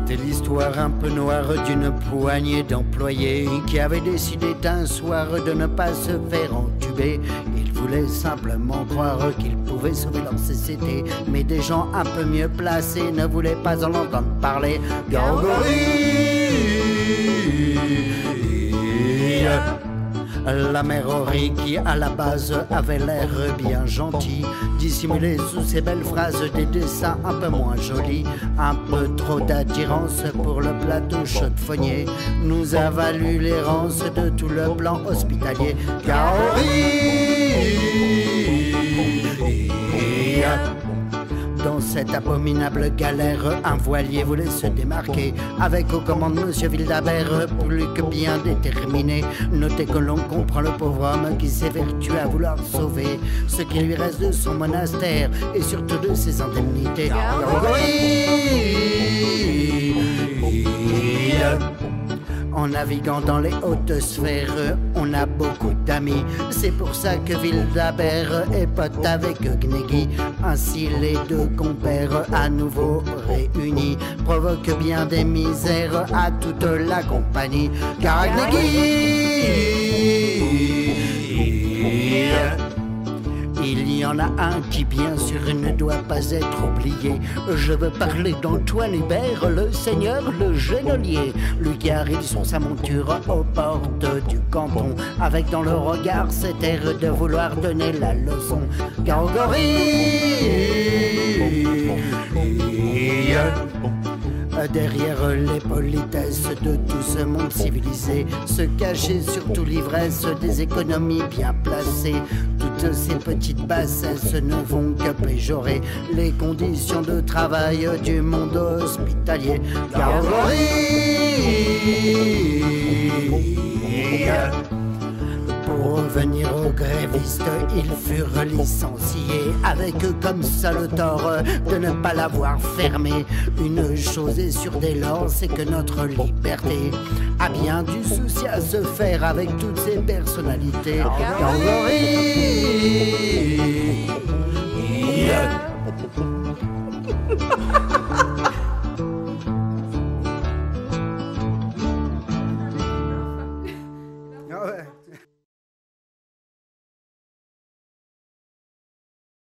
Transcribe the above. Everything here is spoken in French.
C'était l'histoire un peu noire d'une poignée d'employés qui avaient décidé un soir de ne pas se faire entuber. Ils voulaient simplement croire qu'ils pouvaient sauver leur société, mais des gens un peu mieux placés ne voulaient pas en entendre parler. La mère Ori, qui à la base avait l'air bien gentil, dissimulait sous ses belles phrases des dessins un peu moins jolis. Un peu trop d'attirance pour le plateau chaudefonnier nous a valu l'errance de tout le plan hospitalier. Dans cette abominable galère, un voilier voulait se démarquer, avec aux commandes Monsieur Wildhaber, plus que bien déterminé. Notez que l'on comprend le pauvre homme qui s'évertue à vouloir sauver ce qui lui reste de son monastère et surtout de ses indemnités. En naviguant dans les hautes sphères, on a beaucoup d'amis. C'est pour ça que Wildhaber est pote avec Gnegi. Ainsi les deux compères à nouveau réunis provoquent bien des misères à toute la compagnie. Car il y en a un qui bien sûr ne doit pas être oublié. Je veux parler d'Antoine Hubert, le seigneur, le genolier. Lui qui arrive sur sa monture aux portes du canton, avec dans le regard cet air de vouloir donner la leçon. Derrière les politesses de tout ce monde civilisé se cachait surtout l'ivresse des économies bien placées. Toutes ces petites bassesses ne vont que péjorer les conditions de travail du monde hospitalier. Pour revenir aux grévistes, ils furent licenciés, avec comme seul tort de ne pas l'avoir fermé. Une chose est sûre dès lors, c'est que notre liberté a bien du souci à se faire avec toutes ces personnalités.